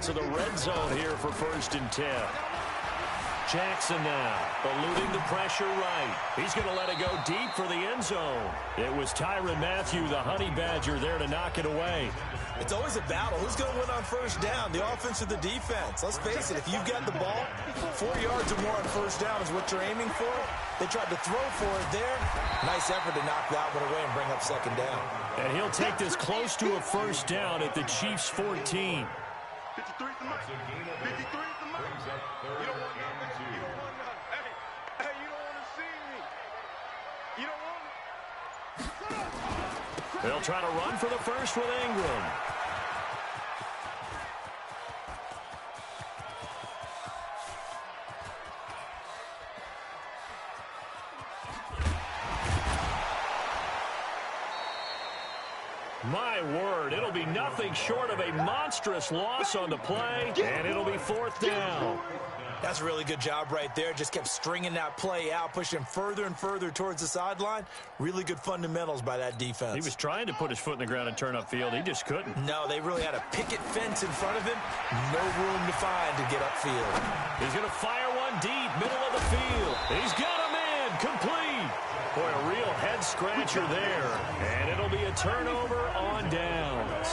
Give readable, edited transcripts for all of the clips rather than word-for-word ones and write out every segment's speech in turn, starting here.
To the red zone here for 1st and 10. Jackson now, eluding the pressure right. He's going to let it go deep for the end zone. It was Tyrann Mathieu, the Honey Badger, there to knock it away. It's always a battle. Who's going to win on 1st down, the offense or the defense? Let's face it, if you've got the ball, 4 yards or more on 1st down is what you're aiming for. They tried to throw for it there. Nice effort to knock that one away and bring up 2nd down. And he'll take this close to a 1st down at the Chiefs' 14. 53's the mark. 53's the mark. You don't want nothing. You don't want nothing. Hey, you don't want to see me. You don't want it. They'll try to run for the 1st with Ingram. My word, it'll be nothing short of a monstrous loss on the play, and it'll be 4th down. That's a really good job right there. Just kept stringing that play out, pushing further and further towards the sideline. Really good fundamentals by that defense. He was trying to put his foot in the ground and turn upfield. He just couldn't. No, they really had a picket fence in front of him. No room to find to get upfield. He's going to fire one deep, middle of the field. He's got him in, complete. Boy, a real head-scratcher there. And it'll be a turnover on downs.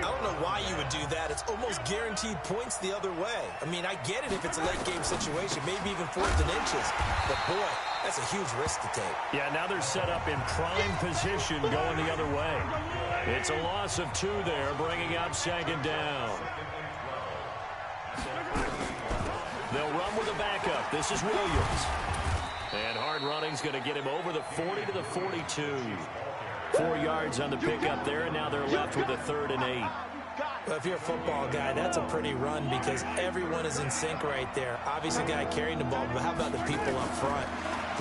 I don't know why you would do that. It's almost guaranteed points the other way. I mean, I get it if it's a late-game situation, maybe even 4th and inches. But, boy, that's a huge risk to take. Yeah, now they're set up in prime position going the other way. It's a loss of 2 there, bringing up 2nd down. They'll run with a backup. This is Williams. And hard running's going to get him over the 40 to the 42. 4 yards on the pickup there, and now they're left with a 3rd and 8. Well, if you're a football guy, that's a pretty run because everyone is in sync right there. Obviously, the guy carrying the ball, but how about the people up front?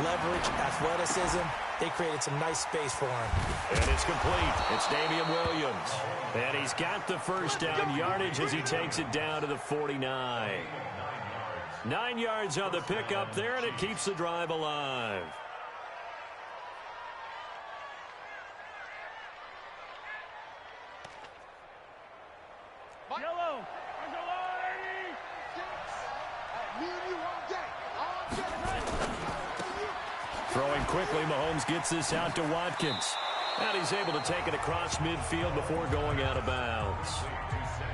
Leverage, athleticism, they created some nice space for him. And it's complete. It's Damian Williams. And he's got the 1st down yardage as he takes it down to the 49. 9 yards on the pickup there, and it keeps the drive alive. Yellow. Throwing quickly, Mahomes gets this out to Watkins. And he's able to take it across midfield before going out of bounds.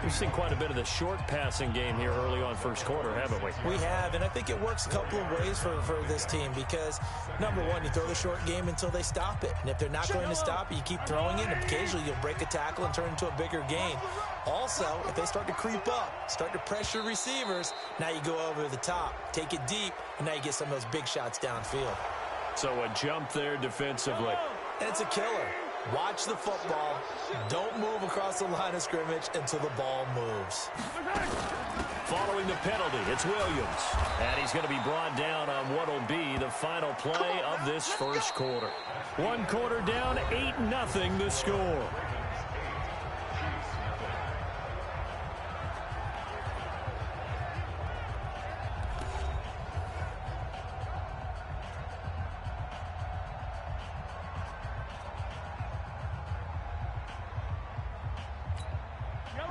We've seen quite a bit of the short passing game here early on 1st quarter, haven't we? We have, and I think it works a couple of ways for this team because, number one, you throw the short game until they stop it. And if they're not going to stop it, you keep throwing it, and occasionally you'll break a tackle and turn it into a bigger gain. Also, if they start to creep up, start to pressure receivers, now you go over the top, take it deep, and now you get some of those big shots downfield. So a jump there defensively. And it's a killer. Watch the football. Don't move across the line of scrimmage until the ball moves. Following the penalty, it's Williams. And he's going to be brought down on what will be the final play of this 1st quarter. 1 quarter down, 8-0 the score.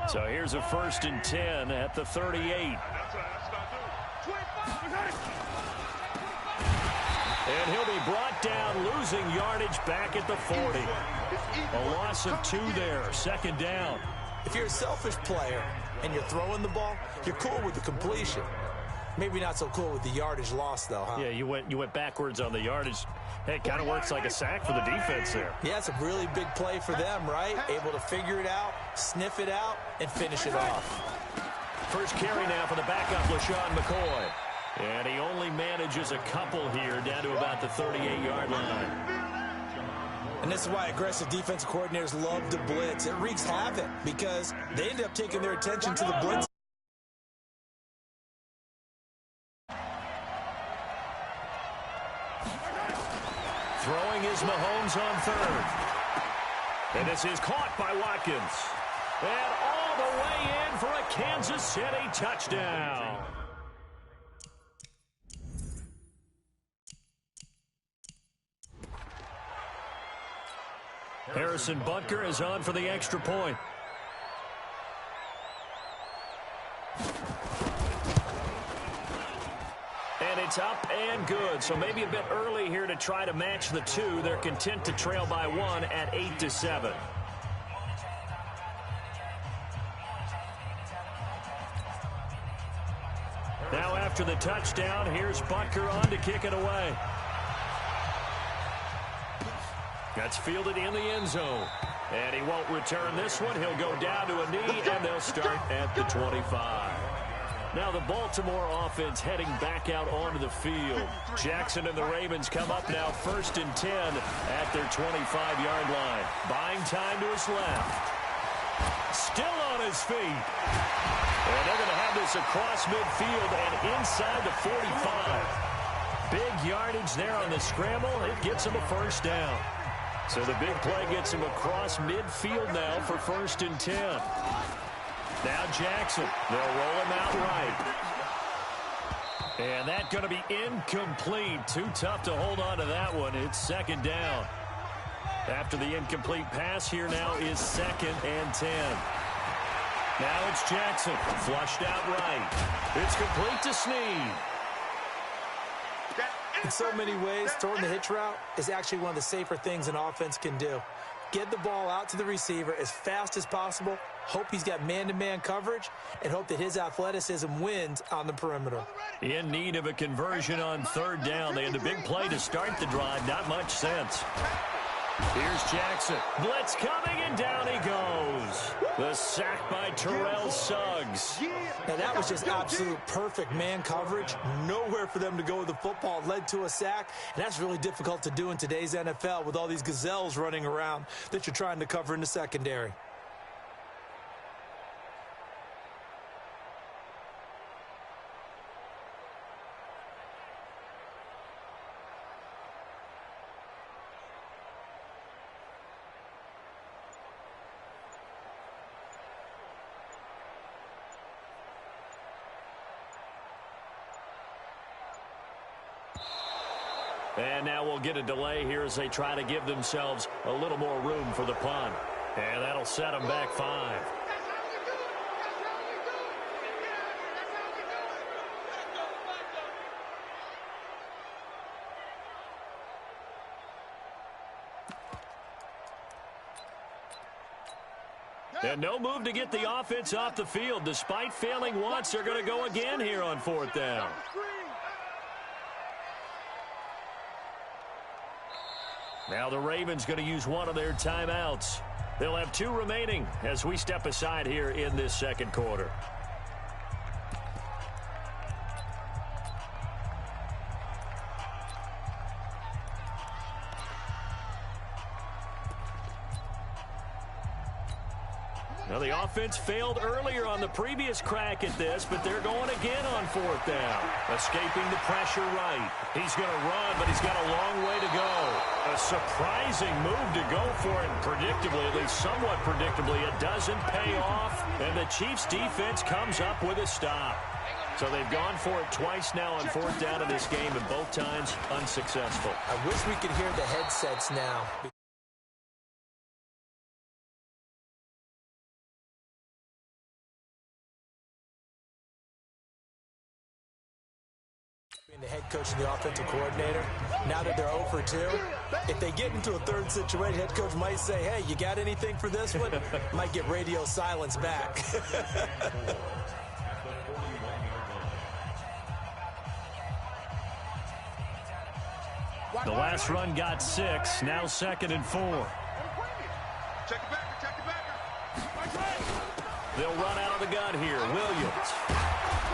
So here's a 1st and 10 at the 38. And he'll be brought down, losing yardage back at the 40. A loss of 2 there, 2nd down. If you're a selfish player and you're throwing the ball, you're cool with the completion. Maybe not so cool with the yardage loss, though, huh? Yeah, you went backwards on the yardage. Hey, it kind of works like a sack for the defense there. Yeah, it's a really big play for them, right? Able to figure it out, sniff it out, and finish it off. First carry now for the backup, LaShawn McCoy. And he only manages a couple here down to about the 38-yard line. And this is why aggressive defensive coordinators love to blitz. It wreaks havoc because they end up taking their attention to the blitz. Throwing is Mahomes on 3rd. And this is caught by Watkins. And all the way in for a Kansas City touchdown. Harrison Butker is on for the extra point. And it's up and good. So maybe a bit early here to try to match the two. They're content to trail by one at 8-7. Now after the touchdown, here's Butker on to kick it away. That's fielded in the end zone. And he won't return this one. He'll go down to a knee, and they'll start at the 25. Now the Baltimore offense heading back out onto the field. Jackson and the Ravens come up now 1st and 10 at their 25-yard line. Buying time to his left. Still on his feet. And they're going to have this across midfield and inside the 45. Big yardage there on the scramble. It gets him a first down. So the big play gets him across midfield now for 1st and 10. Now Jackson. They'll roll him out right. And that's going to be incomplete. Too tough to hold on to that one. It's 2nd down. After the incomplete pass, here now is 2nd and 10. Now it's Jackson. Flushed out right. It's complete to Snead. In so many ways, throwing the hitch route is actually one of the safer things an offense can do. Get the ball out to the receiver as fast as possible, hope he's got man-to-man coverage, and hope that his athleticism wins on the perimeter. In need of a conversion on 3rd down. They had the big play to start the drive. Not much sense. Here's Jackson. Blitz coming, and down he goes. The sack by Terrell Suggs. Now, that was just absolute perfect man coverage. Nowhere for them to go with the football. It led to a sack, and that's really difficult to do in today's NFL with all these gazelles running around that you're trying to cover in the secondary. And now we'll get a delay here as they try to give themselves a little more room for the punt. And that'll set them back 5. And no move to get the offense off the field. Despite failing once, they're going to go again here on 4th down. Now the Ravens going to use one of their timeouts. They'll have 2 remaining as we step aside here in this 2nd quarter. Now the offense failed earlier on the previous crack at this, but they're going again on 4th down. Escaping the pressure right. He's going to run, but he's got a long way to go. A surprising move to go for it, and predictably, at least somewhat predictably, it doesn't pay off, and the Chiefs' defense comes up with a stop. So they've gone for it twice now on 4th down in this game, and both times unsuccessful. I wish we could hear the headsets now. The head coach and the offensive coordinator, now that they're 0 for 2, if they get into a 3rd situation, head coach might say, hey, you got anything for this one? Might get radio silence back. The last run got 6, now 2nd and 4. They'll run out of the gun here. Williams.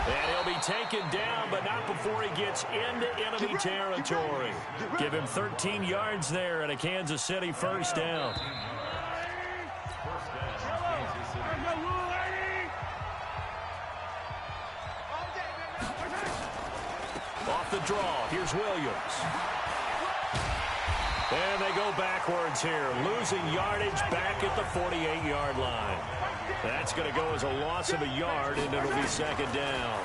And he'll be taken down, but not before he gets into enemy territory. Give him 13 yards there and a Kansas City 1st down. Off the draw, here's Williams. And they go backwards here, losing yardage back at the 48-yard line. That's going to go as a loss of a yard, and it'll be 2nd down.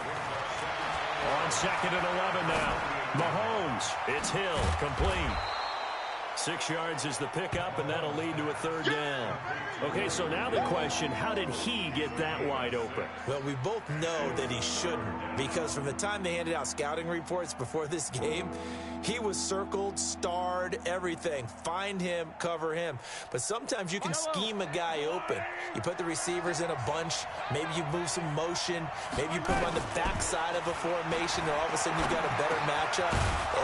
On 2nd and 11 now. Mahomes, it's Hill, complete. 6 yards is the pickup, and that'll lead to a third down. Okay, so now the question, how did he get that wide open? Well, we both know that he shouldn't, because from the time they handed out scouting reports before this game, he was circled, starred, everything. Find him, cover him. But sometimes you can scheme a guy open. You put the receivers in a bunch. Maybe you move some motion. Maybe you put them on the backside of a formation, and all of a sudden you've got a better matchup.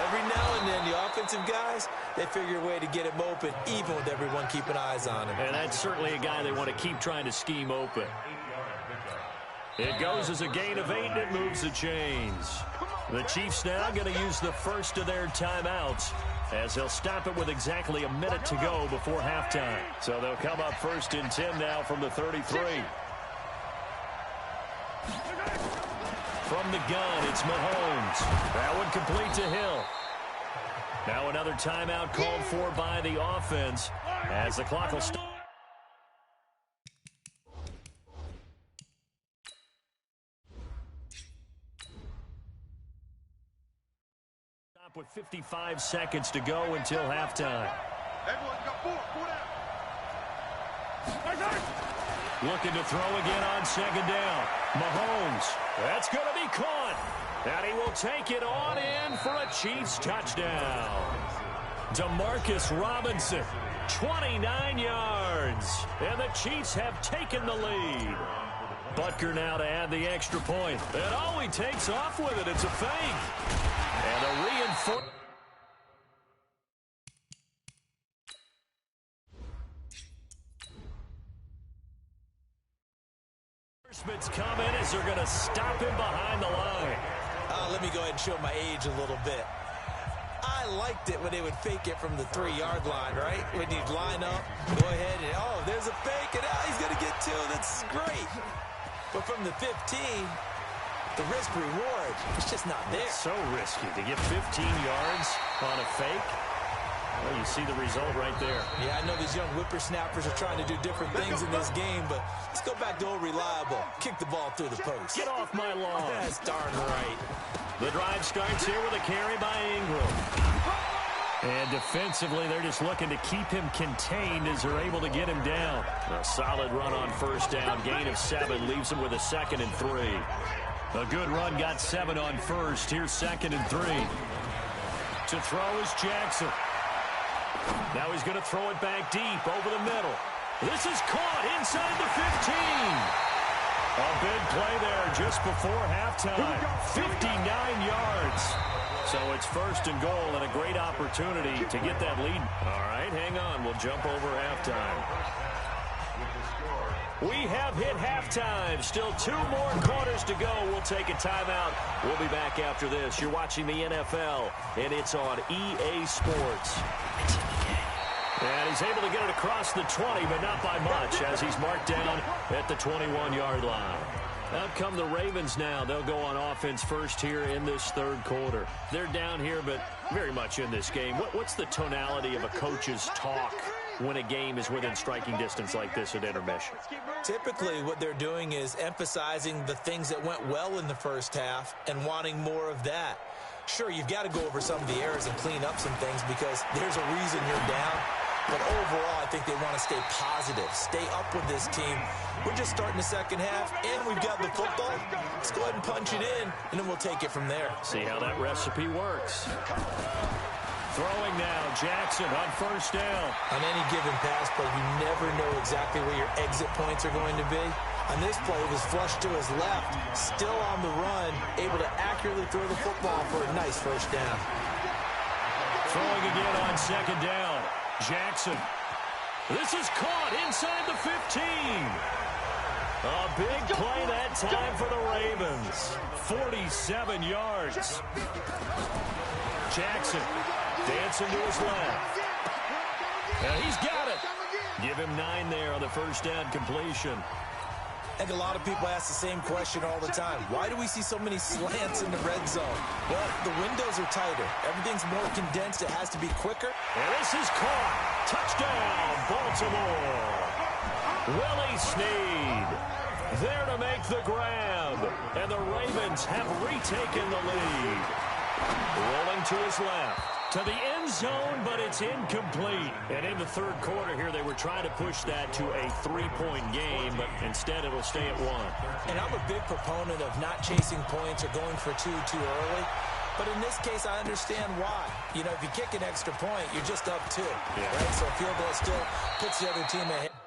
Every now and then, the offensive guys, they figure a way to get him open, even with everyone keeping eyes on him. And that's certainly a guy they want to keep trying to scheme open. It goes as a gain of 8, and it moves the chains. The Chiefs now going to use the first of their timeouts, as they'll stop it with exactly a minute to go before halftime. So they'll come up 1st and 10 now from the 33. From the gun, it's Mahomes. That one complete to Hill. Now another timeout called for by the offense as the clock will stop. With 55 seconds to go until halftime. Looking to throw again on 2nd down. Mahomes. That's going to be caught. And he will take it on in for a Chiefs touchdown. Demarcus Robinson, 29 yards. And the Chiefs have taken the lead. Butker now to add the extra point. And oh, he takes off with it. It's a fake. And a reinforcement. Reinforcements come in as they're going to stop him behind the line. Let me go ahead and show my age a little bit. I liked it when they would fake it from the 3-yard line, right? When you'd line up, go ahead, and oh, there's a fake, and he's going to get 2. That's great. But from the 15, the risk-reward, it's just not there. It's so risky to get 15 yards on a fake. Well, you see the result right there. Yeah, I know these young whippersnappers are trying to do different things in this game, but let's go back to old reliable. Kick the ball through the post. Get off my lawn. That's darn right. The drive starts here with a carry by Ingram. And defensively, they're just looking to keep him contained as they're able to get him down. A solid run on 1st down. Gain of 7 leaves him with a 2nd and 3. A good run got 7 on 1st. Here's 2nd and 3. To throw is Jackson. Now he's going to throw it back deep over the middle. This is caught inside the 15. A big play there just before halftime. 59 yards. So it's 1st and goal and a great opportunity to get that lead. All right, hang on. We'll jump over halftime. We have hit halftime. Still 2 more quarters to go. We'll take a timeout. We'll be back after this. You're watching the NFL, and it's on EA Sports. And he's able to get it across the 20, but not by much, as he's marked down at the 21-yard line. Out come the Ravens now. They'll go on offense first here in this 3rd quarter. They're down here, but very much in this game. What's the tonality of a coach's talk when a game is within striking distance like this at intermission? Typically, what they're doing is emphasizing the things that went well in the first half and wanting more of that. Sure, you've got to go over some of the errors and clean up some things because there's a reason you're down. But overall, I think they want to stay positive, stay up with this team. We're just starting the second half, and we've got the football. Let's go ahead and punch it in, and then we'll take it from there. See how that recipe works. Throwing now, Jackson on 1st down. On any given pass play, you never know exactly where your exit points are going to be. On this play, it was flushed to his left, still on the run, able to accurately throw the football for a nice 1st down. Throwing again on 2nd down. Jackson. This is caught inside the 15. A big play that time for the Ravens. 47 yards. Jackson dancing to his left. And he's got it. Give him 9 there on the 1st down completion. I think a lot of people ask the same question all the time. Why do we see so many slants in the red zone? Well, the windows are tighter. Everything's more condensed. It has to be quicker. And this is caught. Touchdown, Baltimore. Willie Snead there to make the grab. And the Ravens have retaken the lead. Rolling to his left. To the end zone, but it's incomplete. And in the third quarter here, they were trying to push that to a 3-point game, but instead it'll stay at 1. And I'm a big proponent of not chasing points or going for two too early. But in this case, I understand why. You know, if you kick an extra point, you're just up 2. Yeah. Right? So a field goal still puts the other team ahead.